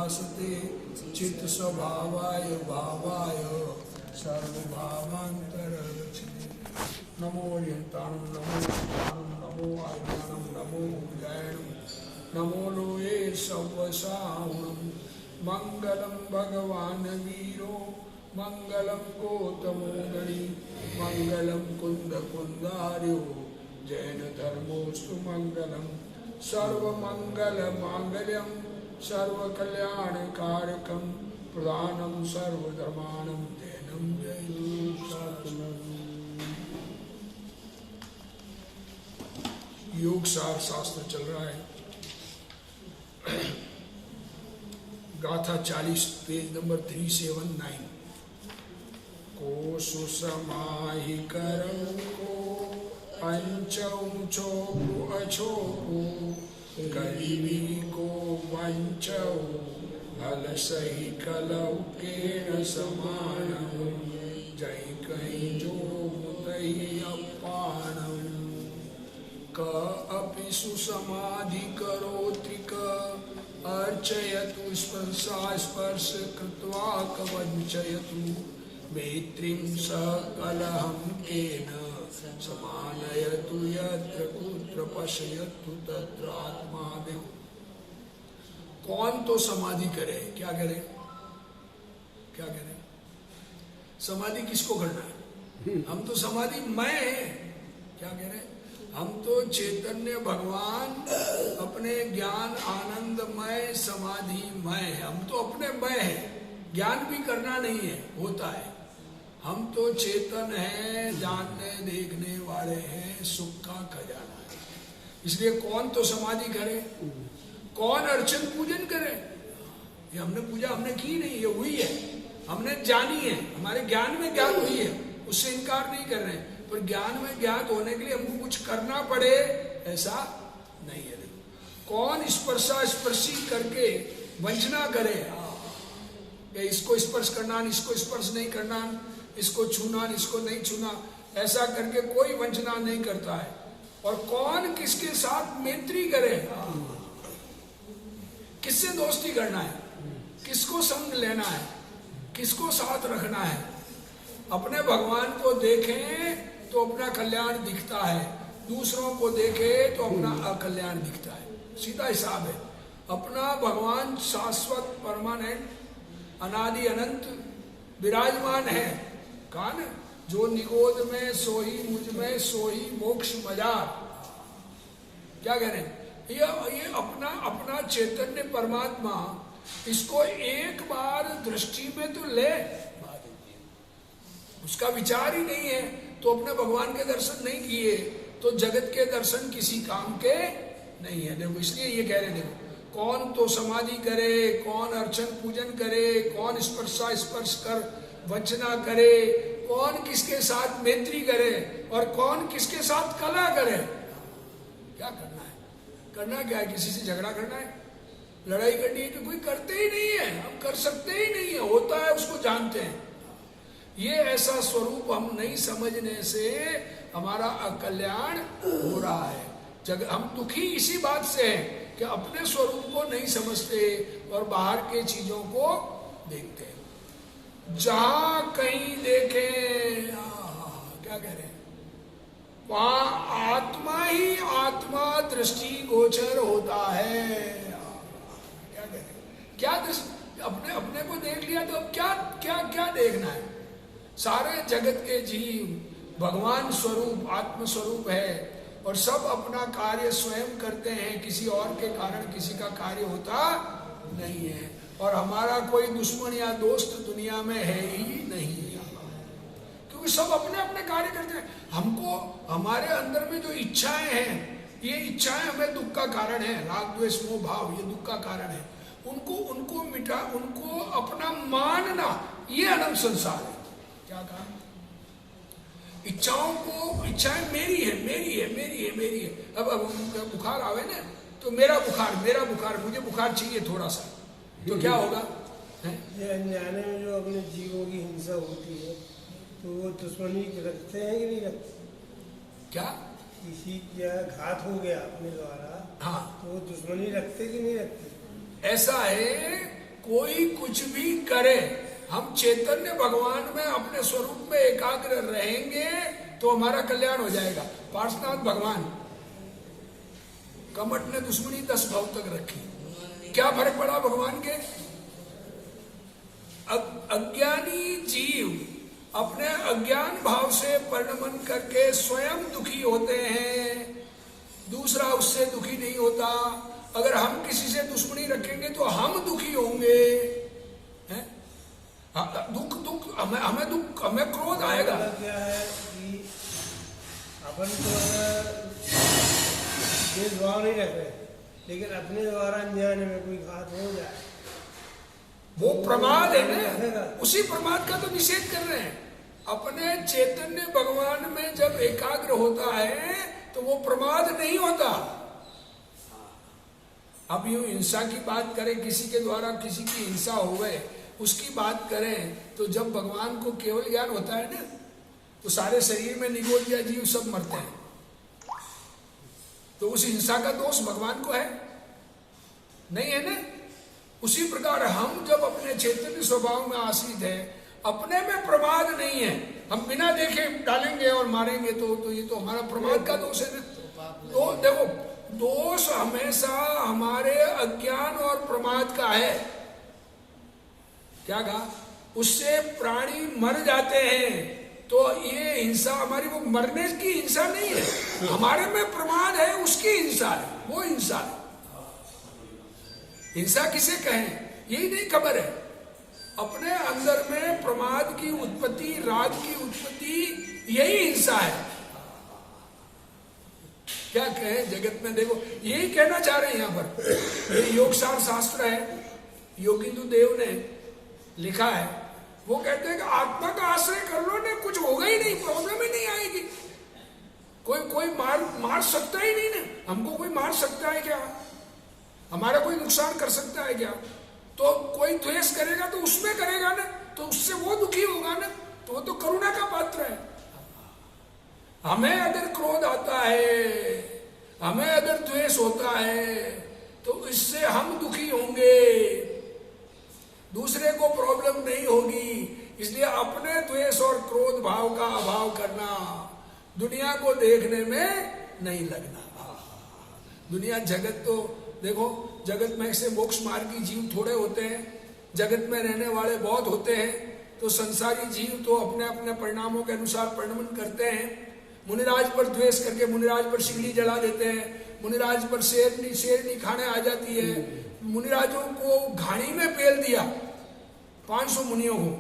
भासते चित्त स्वभावाय भावाय सर्वभावांतरगच्छति। नमो यन्ताणं नमो यन्ताणं नमो आज्ञानं नमो उज्जयनं नमो लोये सव्वसाहुणं। मंगलम भगवान वीरो मंगलम गौतमो गणि मंगलम कुंद कुंदार्यो जैन धर्मोस्तु मंगलम। सर्वमंगल मांगल्यम सर्वकल्याणकारकं प्रधानं सर्वधर्माणं जैनं जैनम। योग सार शास्त्र चल रहा है। गाथा 40 पेज नंबर 379। को सुसमाहि करौ को पंचौ चौको अछोको गरीबी को वंचौ भल सही कलौ केन समानौ जय कहीं जो मुतहि अपानौ। क अपि सुसमाधि करो त्रिक अर्चयतु स्पर्शा स्पर्श कृत्वा कवंचयतु मैत्रीं सकलहं केन समानयतु यत्र कुत्र पश्यतु तत्र आत्मादेव। कौन तो समाधि करे? क्या करे? क्या करे? समाधि किसको करना है? हम तो समाधि मय है। क्या कह रहे? हम तो चैतन्य भगवान अपने ज्ञान आनंदमय समाधिमय है। हम तो अपने मय है, ज्ञान भी करना नहीं है, होता है। हम तो चेतन हैं, जानने देखने वाले हैं, सुख का खजाना है। इसलिए कौन तो समाधि करे, कौन अर्चन पूजन करे? ये हमने पूजा हमने की नहीं, ये हुई है, हमने जानी है, हमारे ज्ञान में ज्ञान हुई है, उससे इनकार नहीं कर रहे हैं। पर ज्ञान में ज्ञात होने के लिए हमको कुछ करना पड़े, ऐसा नहीं है। कौन स्पर्शा स्पर्शी करके वंचना करे, इसको स्पर्श करना, इसको स्पर्श नहीं करना, इसको छूना, इसको नहीं छूना, ऐसा करके कोई वंचना नहीं करता है। और कौन किसके साथ मैत्री करे, किससे दोस्ती करना है, किसको संग लेना है, किसको साथ रखना है। अपने भगवान को देखें तो अपना कल्याण दिखता है, दूसरों को देखे तो अपना अकल्याण दिखता है। सीधा हिसाब है। अपना भगवान शाश्वत परमानेंट अनादि अनंत विराजमान है। कौन? जो निगोद में सोही मुझ में सोही मोक्ष मजार। क्या कह रहे हैं? ये अपना चैतन्य परमात्मा, इसको एक बार दृष्टि में तो ले, उसका विचार ही नहीं है तो अपने भगवान के दर्शन नहीं किए तो जगत के दर्शन किसी काम के नहीं है। देखो इसलिए ये कह रहे, देखो कौन तो समाधि करे, कौन अर्चन पूजन करे, कौन स्पर्शा स्पर्श कर वंचना करे, कौन किसके साथ मैत्री करे और कौन किसके साथ कला करे। क्या करना है? करना क्या है? किसी से झगड़ा करना है, लड़ाई करनी है? कि कोई करते ही नहीं है, हम कर सकते ही नहीं है, होता है उसको जानते हैं। ये ऐसा स्वरूप हम नहीं समझने से हमारा अकल्याण हो रहा है। हम दुखी इसी बात से हैं कि अपने स्वरूप को नहीं समझते और बाहर के चीजों को देखते हैं। जहां कहीं देखे, क्या कह रहे हैं, वहां आत्मा ही आत्मा दृष्टि गोचर होता है। क्या कह रहे हैं? क्या दृष्टि? अपने को देख लिया तो अब क्या क्या क्या देखना है? सारे जगत के जीव भगवान स्वरूप आत्म स्वरूप है और सब अपना कार्य स्वयं करते हैं, किसी और के कारण किसी का कार्य होता नहीं है। और हमारा कोई दुश्मन या दोस्त दुनिया में है ही नहीं, क्योंकि सब अपने अपने कार्य करते हैं। हमको हमारे अंदर में जो इच्छाएं हैं, ये इच्छाएं हमें दुख का कारण है। राग द्वेष मोह भाव ये दुख का कारण है। उनको मिटा, उनको अपना मानना, ये अनंत संसार है। क्या कहा? इच्छाएं मेरी है, मेरी है, मेरी है, मेरी है। अब बुखार आवे ना तो मेरा बुखार, मुझे बुखार चाहिए थोड़ा सा, तो क्या होगा? ये अनजाने में जो अपने जीवों की हिंसा होती है तो वो दुश्मनी रखते हैं कि नहीं रखते? क्या? किसी का घात हो गया अपने द्वारा, हाँ, तो वो दुश्मनी रखते कि नहीं रखते? ऐसा है, कोई कुछ भी करे, हम चैतन्य भगवान में अपने स्वरूप में एकाग्र रहेंगे तो हमारा कल्याण हो जाएगा। पार्श्वनाथ भगवान, कमट ने दुश्मनी 10 भाव तक रखी, क्या फर्क पड़ा भगवान के? अज्ञानी जीव अपने अज्ञान भाव से परिणमन करके स्वयं दुखी होते हैं, दूसरा उससे दुखी नहीं होता। अगर हम किसी से दुश्मनी रखेंगे तो हम दुखी होंगे, हैं? हमें क्रोध आएगा। क्या है कि अपन तो भेदभाव नहीं रख रहे, लेकिन अपने द्वारा अनजाने में कोई घात हो जाए, वो प्रमाद है ना, उसी प्रमाद का तो निषेध कर रहे हैं। अपने चैतन्य भगवान में जब एकाग्र होता है तो वो प्रमाद नहीं होता। अब यूं हिंसा की बात करें, किसी के द्वारा किसी की हिंसा हो गए उसकी बात करें, तो जब भगवान को केवल ज्ञान होता है ना, तो सारे शरीर में निगोदिया जीव सब मरते हैं, तो उस हिंसा का दोष भगवान को है नहीं, है ना। उसी प्रकार हम जब अपने चैतन्य स्वभाव में आश्रित है, अपने में प्रमाद नहीं है, हम बिना देखे डालेंगे और मारेंगे तो ये तो हमारा प्रमाद का दोष है ना। तो देखो, दोष हमेशा हमारे अज्ञान और प्रमाद का है। क्या कहा? उससे प्राणी मर जाते हैं। तो ये हिंसा हमारी वो मरने की हिंसा नहीं है, हमारे में प्रमाद है, उसकी हिंसा है, वो हिंसा है। हिंसा किसे कहें यही नहीं खबर है। अपने अंदर में प्रमाद की उत्पत्ति, राग की उत्पत्ति, यही हिंसा है। क्या कहें जगत में? देखो, यही कहना चाह रहे हैं यहाँ पर। ये योगसार शास्त्र है, योगिंदु देव ने लिखा है। वो कहते हैं कि आत्मा का आश्रय कर लो ना, कुछ होगा ही नहीं, प्रॉब्लम ही नहीं आएगी। कोई मार सकता ही नहीं ना, हमको कोई मार सकता है क्या? हमारा कोई नुकसान कर सकता है क्या? तो कोई द्वेष करेगा तो उसमें करेगा ना, तो उससे वो दुखी होगा ना, तो वो तो करुणा का पात्र है। हमें अगर क्रोध आता है, हमें अगर द्वेष होता है, तो इससे हम दुखी होंगे, दूसरे को प्रॉब्लम नहीं होगी। इसलिए अपने द्वेष और क्रोध भाव का अभाव करना, दुनिया को देखने में नहीं लगना। दुनिया जगत तो देखो, जगत में से मोक्ष मार्गी जीव थोड़े होते हैं, जगत में रहने वाले बहुत होते हैं। तो संसारी जीव तो अपने अपने परिणामों के अनुसार परिणमन करते हैं। मुनिराज पर द्वेष करके मुनिराज पर सिगड़ी जला देते हैं, मुनिराज पर शेरनी खाने आ जाती है। मुनिराजों को घानी में पेल दिया, 500 मुनियों को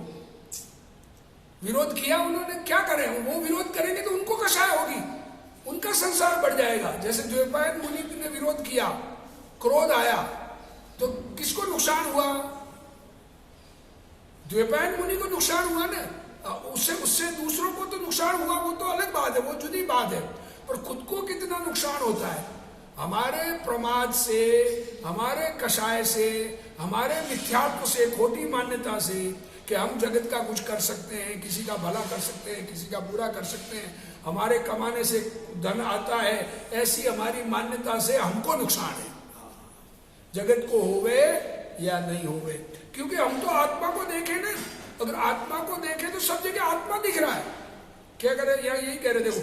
विरोध किया उन्होंने। क्या करें? वो विरोध करेंगे तो उनको कषाय होगी, उनका संसार बढ़ जाएगा। जैसे द्वैपायन मुनि ने विरोध किया, क्रोध आया, तो किसको नुकसान हुआ? द्वैपायन मुनि को नुकसान हुआ ना, उससे दूसरों को तो नुकसान हुआ, वो तो अलग बात है, वो जुदी बात है। पर खुद को कितना नुकसान होता है? हमारे प्रमाद से, हमारे कषाय से, हमारे मिथ्यात्व से, खोटी मान्यता से कि हम जगत का कुछ कर सकते हैं, किसी का भला कर सकते हैं, किसी का बुरा कर सकते हैं, हमारे कमाने से धन आता है, ऐसी हमारी मान्यता से हमको नुकसान है, जगत को होवे या नहीं होवे। क्योंकि हम तो आत्मा को देखें ना, अगर आत्मा को देखें तो सब जगह आत्मा दिख रहा है। क्या करे? यही कह रहे, देखो,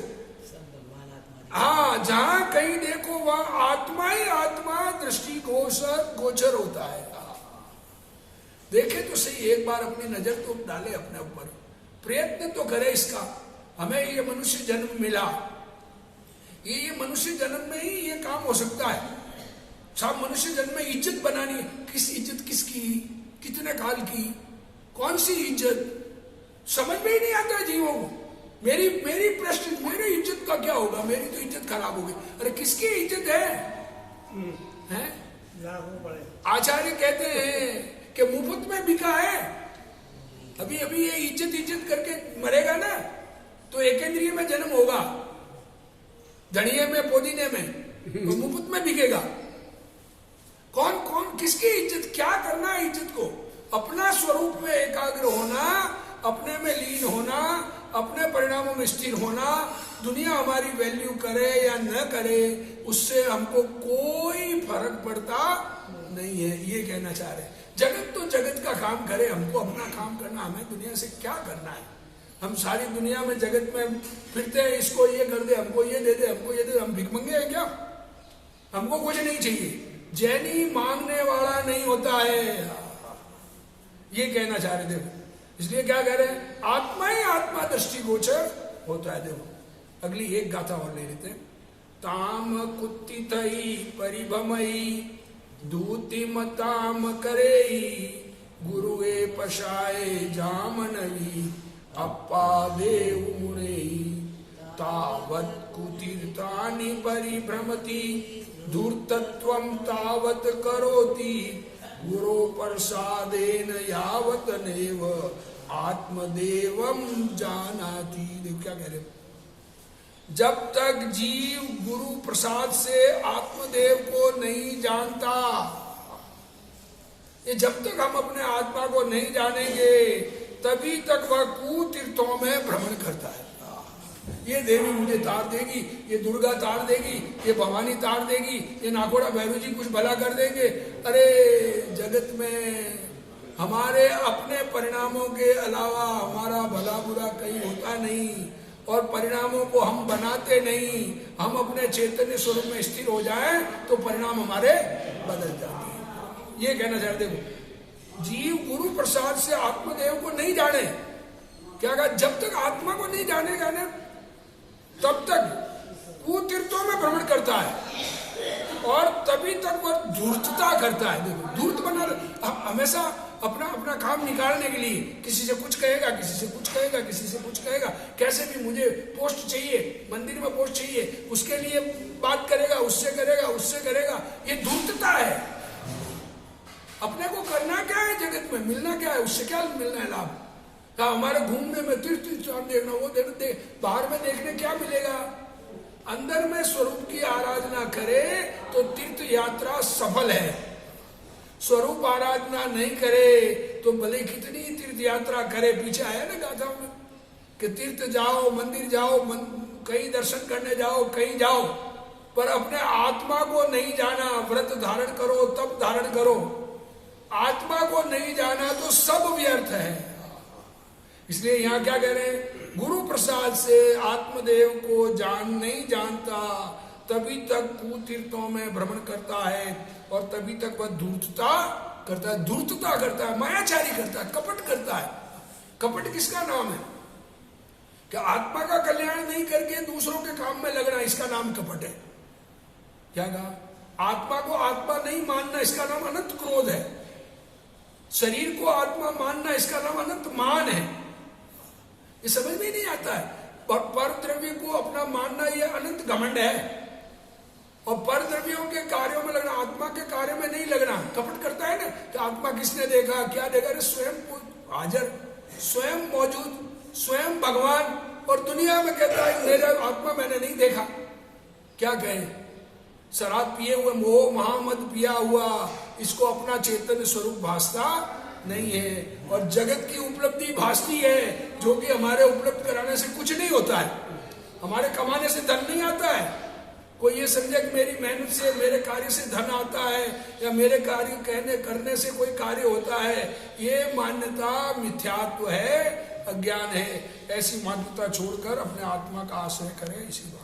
हाँ, जहां कहीं देखो वहां आत्मा ही आत्मा दृष्टि गोचर होता है। देखे तो सही, एक बार अपनी नजर तो डाले अपने ऊपर, प्रयत्न तो करे इसका। हमें ये मनुष्य जन्म मिला, ये मनुष्य जन्म में ही ये काम हो सकता है। सब मनुष्य जन्म में इज्जत बनानी, किस इज्जत किसकी, कितने काल की, कौन सी इज्जत, समझ में ही नहीं आता है जीवों को। मेरी प्रश्न, मेरी इज्जत का क्या होगा? मेरी तो इज्जत खराब हो गई। अरे किसकी इज्जत है? आचार्य कहते हैं कि मुफ्त में बिका है। अभी ये इज्जत करके मरेगा ना, तो एकेंद्रिय में जन्म होगा, धनिये में, पुदीने में, तो मुफ्त में बिकेगा। कौन किसकी इज्जत? क्या करना है इज्जत को? अपना स्वरूप में एकाग्र होना, अपने में लीन होना, अपने परिणामों में स्थिर होना। दुनिया हमारी वैल्यू करे या न करे, उससे हमको कोई फर्क पड़ता नहीं है, ये कहना चाह रहे हैं। जगत तो जगत का काम करे, हमको अपना काम करना, हमें दुनिया से क्या करना है। हम सारी दुनिया में जगत में फिरते हैं, इसको ये कर दे, हमको ये दे दे, हमको ये दे। हम भिखमंगे हैं क्या? हमको कुछ नहीं चाहिए। जैनी मांगने वाला नहीं होता है, ये कहना चाह रहे थे। इसलिए क्या कह रहे हैं, आत्मा ही आत्मा दृष्टिगोचर होता है। देखो अगली एक गाथा और ले लेते हैं। ताम कुत्थितई परिभमई दूतिमताम करेई गुरुए पशाए जामनवी अप्पा देव मुनेई तावत कुतीर्थानि परिभ्रमति धूर्तत्वं तावत करोति गुरो प्रसादेन यावत नेव आत्मदेवम जानाति। देखो क्या कह रहे हैं, जब तक जीव गुरु प्रसाद से आत्मदेव को नहीं जानता, ये जब तक हम अपने आत्मा को नहीं जानेंगे तभी तक वह कुतीर्थों में भ्रमण करता है। ये देवी मुझे तार देगी, ये दुर्गा तार देगी, ये भवानी तार देगी, ये नाकोड़ा भैरू जी कुछ भला कर देंगे। अरे जगत में हमारे अपने परिणामों के अलावा हमारा भला बुरा कहीं होता नहीं, और परिणामों को हम बनाते नहीं। हम अपने चैतन्य स्वरूप में स्थिर हो जाएं तो परिणाम हमारे बदल जाते हैं। ये कहना चाहते हो, जीव गुरु प्रसाद से आत्मदेव को नहीं जाने, क्या कहा, जब तक आत्मा को नहीं जानेगा ना तब तक कुतीर्थों में भ्रमण करता है, और तभी तक वह धूर्तता करता है। देखो धूर्त बना हमेशा अपना अपना काम निकालने के लिए किसी से कुछ कहेगा, किसी से कुछ कहेगा, किसी से कुछ कहेगा, कैसे भी मुझे पोस्ट चाहिए, मंदिर में पोस्ट चाहिए, उसके लिए बात करेगा, उससे करेगा, उससे करेगा। ये धूर्तता है। अपने को करना क्या है जगत में, मिलना क्या है, उससे क्या मिलना है लाभ। क्या हमारे घूमने में तीर्थ स्थान देखना, वो देखना, बाहर में देखने क्या मिलेगा। अंदर में स्वरूप की आराधना करे तो तीर्थ यात्रा सफल है। स्वरूप आराधना नहीं करे तो भले कितनी तीर्थ यात्रा करे, पीछे आया ना गाथा में कि तीर्थ जाओ, मंदिर जाओ, कहीं दर्शन करने जाओ, कहीं जाओ, पर अपने आत्मा को नहीं जाना। व्रत धारण करो तब धारण करो, आत्मा को नहीं जाना तो सब व्यर्थ है। इसलिए यहाँ क्या कह रहे हैं, गुरु प्रसाद से आत्मदेव को नहीं जानता तभी तक कुतीर्थों में भ्रमण करता है, और तभी तक वह धूर्तता करता है। धूर्तता करता है, मायाचारी करता है, कपट करता है। कपट किसका नाम है? क्या आत्मा का कल्याण नहीं करके दूसरों के काम में लगना, इसका नाम कपट है। क्या कहा, आत्मा को आत्मा नहीं मानना, इसका नाम अनंत क्रोध है। शरीर को आत्मा मानना, इसका नाम अनंत मान है। ये समझ में नहीं आता है। पर द्रव्य को अपना मानना, यह अनंत घमंड है। और पर द्रव्यों के कार्यों में लगना, आत्मा के कार्य में नहीं लगना। कपट करता है ना कि आत्मा किसने देखा, क्या देखा। अरे स्वयं हाजिर, स्वयं मौजूद, स्वयं भगवान, और दुनिया में कहता है मेरा आत्मा मैंने नहीं देखा। क्या कहे, शराब पिए हुए मोह महामद पिया हुआ, इसको अपना चैतन्य स्वरूप भासता नहीं है। और जगत की उपलब्धि भासती है, जो कि हमारे उपलब्ध कराने से कुछ नहीं होता है। हमारे कमाने से धन नहीं आता है। कोई ये समझे कि मेरी मेहनत से, मेरे कार्य से धन आता है, या मेरे कार्य करने से कोई कार्य होता है, ये मान्यता मिथ्यात्व है, अज्ञान है। ऐसी मान्यता छोड़कर अपने आत्मा का आश्रय करें, इसी बात।